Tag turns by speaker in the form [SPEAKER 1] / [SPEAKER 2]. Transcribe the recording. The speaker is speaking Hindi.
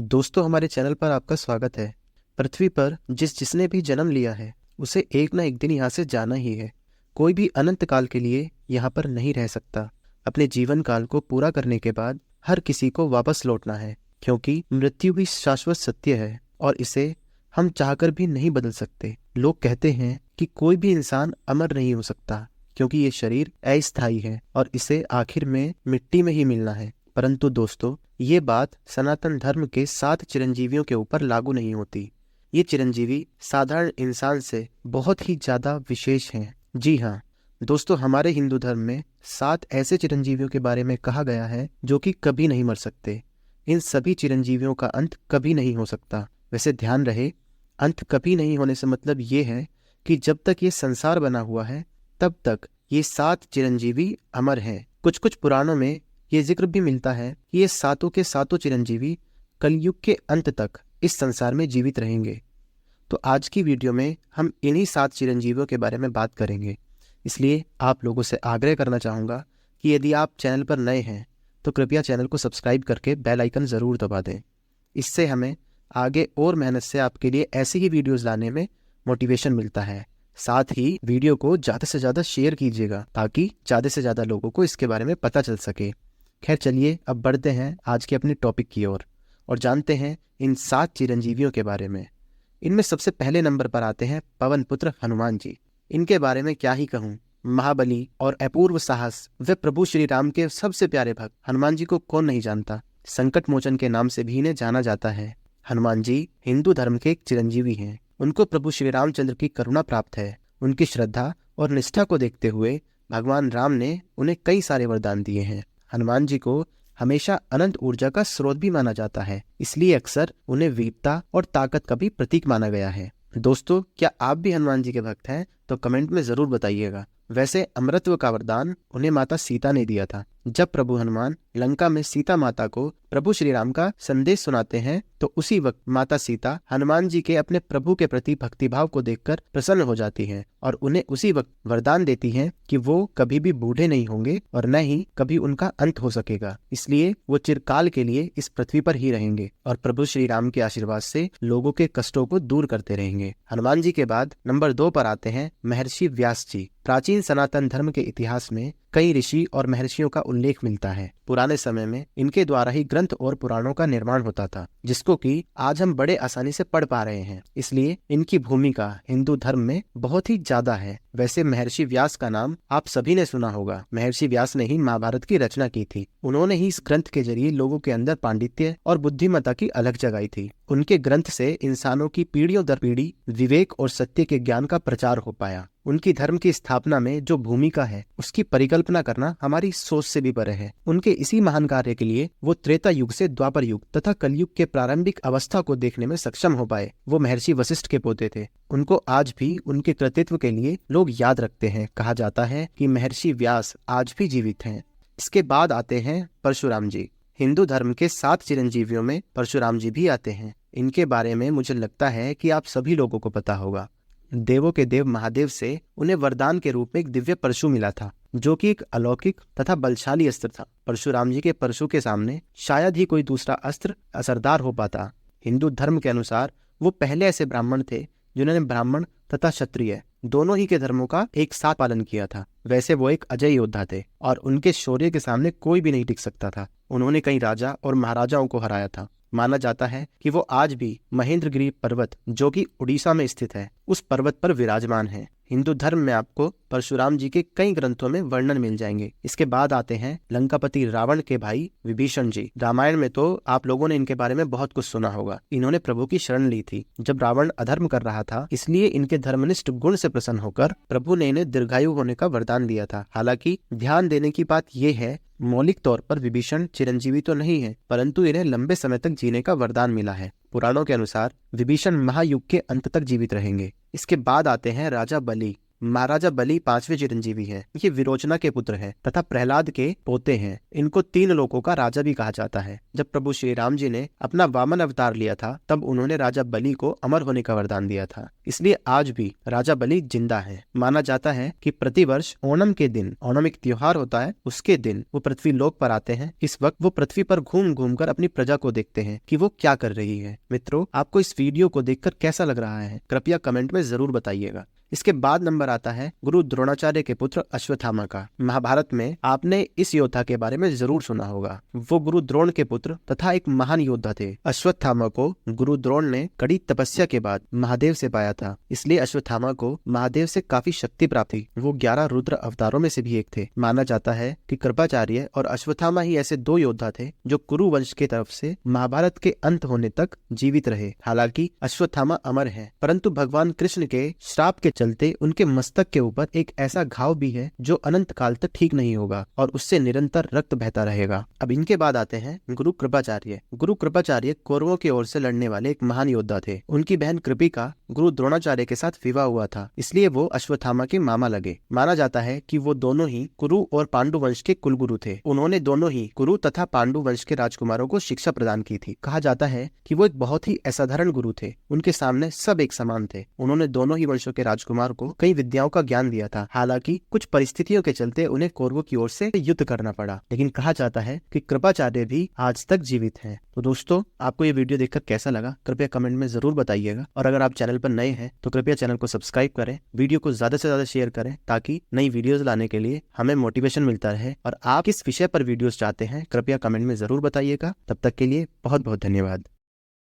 [SPEAKER 1] दोस्तों, हमारे चैनल पर आपका स्वागत है। पृथ्वी पर जिसने भी जन्म लिया है उसे एक ना एक दिन यहाँ से जाना ही है। कोई भी अनंत काल के लिए यहाँ पर नहीं रह सकता। अपने जीवन काल को पूरा करने के बाद हर किसी को वापस लौटना है, क्योंकि मृत्यु भी शाश्वत सत्य है और इसे हम चाहकर भी नहीं बदल सकते। लोग कहते हैं कि कोई भी इंसान अमर नहीं हो सकता, क्योंकि ये शरीर अस्थायी है और इसे आखिर में मिट्टी में ही मिलना है। परंतु दोस्तों, ये बात सनातन धर्म के 7 चिरंजीवियों के ऊपर लागू नहीं होती। ये चिरंजीवी साधारण इंसान से बहुत ही ज्यादा विशेष हैं। जी हाँ दोस्तों, हमारे हिंदू धर्म में 7 ऐसे चिरंजीवियों के बारे में कहा गया है जो कि कभी नहीं मर सकते। इन सभी चिरंजीवियों का अंत कभी नहीं हो सकता। वैसे ध्यान रहे, अंत कभी नहीं होने से मतलब ये है कि जब तक ये संसार बना हुआ है तब तक ये 7 चिरंजीवी अमर हैं। कुछ कुछ पुराणों में ये जिक्र भी मिलता है कि ये सातों के सातों चिरंजीवी कलयुग के अंत तक इस संसार में जीवित रहेंगे। तो आज की वीडियो में हम इन्हीं 7 चिरंजीवियों के बारे में बात करेंगे। इसलिए आप लोगों से आग्रह करना चाहूँगा कि यदि आप चैनल पर नए हैं तो कृपया चैनल को सब्सक्राइब करके बेल आइकन ज़रूर दबा दें। इससे हमें आगे और मेहनत से आपके लिए ऐसी ही वीडियोज़ लाने में मोटिवेशन मिलता है। साथ ही वीडियो को ज़्यादा से ज़्यादा शेयर कीजिएगा ताकि ज़्यादा से ज़्यादा लोगों को इसके बारे में पता चल सके। खैर चलिए, अब बढ़ते हैं आज के अपने टॉपिक की ओर और जानते हैं इन 7 चिरंजीवियों के बारे में। इनमें सबसे पहले नंबर पर आते हैं पवन पुत्र हनुमान जी। इनके बारे में क्या ही कहूँ। महाबली और अपूर्व साहस वे प्रभु श्री राम के सबसे प्यारे भक्त हनुमान जी को कौन नहीं जानता। संकट मोचन के नाम से भी इन्हें जाना जाता है। हनुमान जी हिंदू धर्म के एक चिरंजीवी हैं। उनको प्रभु श्री रामचंद्र की करुणा प्राप्त है। उनकी श्रद्धा और निष्ठा को देखते हुए भगवान राम ने उन्हें कई सारे वरदान दिए हैं। हनुमान जी को हमेशा अनंत ऊर्जा का स्रोत भी माना जाता है, इसलिए अक्सर उन्हें वीरता और ताकत का भी प्रतीक माना गया है। दोस्तों, क्या आप भी हनुमान जी के भक्त हैं? तो कमेंट में जरूर बताइएगा। वैसे अमरत्व का वरदान उन्हें माता सीता ने दिया था। जब प्रभु हनुमान लंका में सीता माता को प्रभु श्री राम का संदेश सुनाते हैं तो उसी वक्त माता सीता हनुमान जी के अपने प्रभु के प्रति भक्तिभाव को देखकर प्रसन्न हो जाती हैं और उन्हें उसी वक्त वरदान देती हैं कि वो कभी भी बूढ़े नहीं होंगे और न ही कभी उनका अंत हो सकेगा। इसलिए वो चिरकाल के लिए इस पृथ्वी पर ही रहेंगे और प्रभु श्री राम के आशीर्वाद से लोगों के कष्टों को दूर करते रहेंगे। हनुमान जी के बाद नंबर 2 पर आते हैं महर्षि व्यास जी। प्राचीन सनातन धर्म के इतिहास में कई ऋषि और महर्षियों का उल्लेख मिलता है। पुराने समय में इनके द्वारा ही ग्रंथ और पुराणों का निर्माण होता था, जिसको कि आज हम बड़े आसानी से पढ़ पा रहे हैं। इसलिए इनकी भूमिका हिंदू धर्म में बहुत ही ज्यादा है। वैसे महर्षि व्यास का नाम आप सभी ने सुना होगा। महर्षि व्यास ने ही महाभारत की रचना की थी। उन्होंने ही इस ग्रंथ के जरिए लोगों के अंदर पांडित्य और बुद्धिमत्ता की अलख जगाई थी। उनके ग्रंथ से इंसानों की पीढ़ियों दर पीढ़ी विवेक और सत्य के ज्ञान का प्रचार हो पाया। उनकी धर्म की स्थापना में जो भूमिका है उसकी परिकल्पना करना हमारी सोच से भी परे है। उनके इसी महान कार्य के लिए वो त्रेता युग से द्वापर युग तथा कलयुग के प्रारंभिक अवस्था को देखने में सक्षम हो पाए। वो महर्षि वशिष्ठ के पोते थे। उनको आज भी उनके कृतित्व के लिए लोग याद रखते हैं। कहा जाता है कि महर्षि व्यास आज भी जीवित हैं। इसके बाद आते हैं परशुराम जी। हिंदू धर्म के 7 चिरंजीवियों में परशुराम जी भी आते हैं। इनके बारे में मुझे लगता है कि आप सभी लोगों को पता होगा। देवों के देव महादेव से उन्हें वरदान के रूप में एक दिव्य परशु मिला था, जो कि एक अलौकिक तथा बलशाली अस्त्र था। परशुराम जी के परशु के सामने शायद ही कोई दूसरा अस्त्र असरदार हो पाता। हिंदू धर्म के अनुसार वो पहले ऐसे ब्राह्मण थे जिन्होंने ब्राह्मण तथा क्षत्रिय दोनों ही के धर्मों का एक साथ पालन किया था। वैसे वो एक अजय योद्धा थे और उनके शौर्य के सामने कोई भी नहीं टिक सकता था। उन्होंने कई राजा और महाराजाओं को हराया था। माना जाता है कि वो आज भी महेंद्रगिरी पर्वत, जो कि उड़ीसा में स्थित है, उस पर्वत पर विराजमान है। हिंदू धर्म में आपको परशुराम जी के कई ग्रंथों में वर्णन मिल जाएंगे। इसके बाद आते हैं लंकापति रावण के भाई विभीषण जी। रामायण में तो आप लोगों ने इनके बारे में बहुत कुछ सुना होगा। इन्होंने प्रभु की शरण ली थी जब रावण अधर्म कर रहा था, इसलिए इनके धर्मनिष्ठ गुण से प्रसन्न होकर प्रभु ने इन्हें दीर्घायु होने का वरदान दिया था। हालांकि ध्यान देने की बात यह है, मौलिक तौर पर विभीषण चिरंजीवी तो नहीं है, परंतु इन्हें लंबे समय तक जीने का वरदान मिला है। पुराणों के अनुसार विभीषण महायुग के अंत तक जीवित रहेंगे। इसके बाद आते हैं राजा बलि। महाराजा बलि 5वें चिरंजीवी हैं। ये विरोचना के पुत्र हैं तथा प्रहलाद के पोते हैं। इनको 3 लोकों का राजा भी कहा जाता है। जब प्रभु श्री राम जी ने अपना वामन अवतार लिया था तब उन्होंने राजा बलि को अमर होने का वरदान दिया था। इसलिए आज भी राजा बलि जिंदा है। माना जाता है कि प्रतिवर्ष ओणम के दिन, ओणम एक त्योहार होता है, उसके दिन वो पृथ्वी लोक पर आते हैं। इस वक्त वो पृथ्वी पर घूम घूम कर अपनी प्रजा को देखते हैं कि वो क्या कर रही है। मित्रों, आपको इस वीडियो को देखकर कैसा लग रहा है, कृपया कमेंट में जरूर बताइएगा। इसके बाद नंबर आता है गुरु द्रोणाचार्य के पुत्र अश्वत्थामा का। महाभारत में आपने इस योद्धा के बारे में जरूर सुना होगा। वो गुरु द्रोण के पुत्र तथा एक महान योद्धा थे। अश्वत्थामा को गुरु द्रोण ने कड़ी तपस्या के बाद महादेव से पाया था, इसलिए अश्वत्थामा को महादेव से काफी शक्ति प्राप्त थी। वो 11 रुद्र अवतारों में से भी एक थे। माना जाता है कि कृपाचार्य और अश्वत्थामा ही ऐसे 2 योद्धा थे जो कुरु वंश की तरफ से महाभारत के अंत होने तक जीवित रहे। हालांकि अश्वत्थामा अमर है, परंतु भगवान कृष्ण के श्राप के चलते उनके मस्तक के ऊपर एक ऐसा घाव भी है जो अनंत काल तक ठीक नहीं होगा और उससे निरंतर रक्त बहता रहेगा। अब इनके बाद आते हैं गुरु कृपाचार्य। गुरु कृपाचार्य कौरवों की ओर से लड़ने वाले एक महान योद्धा थे। उनकी बहन कृपी का गुरु द्रोणाचार्य के साथ विवाह हुआ था, इसलिए वो अश्वत्थामा के मामा लगे। माना जाता है कि वो दोनों ही कुरु और पांडु वंश के कुलगुरु थे। उन्होंने दोनों ही कुरु तथा पांडु वंश के राजकुमारों को शिक्षा प्रदान की थी। कहा जाता है कि वो एक बहुत ही असाधारण गुरु थे। उनके सामने सब एक समान थे। उन्होंने दोनों ही वंशों के राजकुमार को कई विद्याओं का ज्ञान दिया था। हालांकि कुछ परिस्थितियों के चलते उन्हें कौरवों की ओर से युद्ध करना पड़ा, लेकिन कहा जाता है कि कृपाचार्य भी आज तक जीवित हैं। तो दोस्तों, आपको ये वीडियो देखकर कैसा लगा, कृपया कमेंट में जरूर बताइएगा। और अगर आप चैनल पर नए हैं तो कृपया चैनल को सब्सक्राइब करें, वीडियो को ज्यादा से ज्यादा शेयर करें ताकि नई वीडियोस लाने के लिए हमें मोटिवेशन मिलता रहे। और आप किस विषय पर वीडियोस चाहते हैं कृपया कमेंट में जरूर बताइएगा। तब तक के लिए बहुत बहुत धन्यवाद।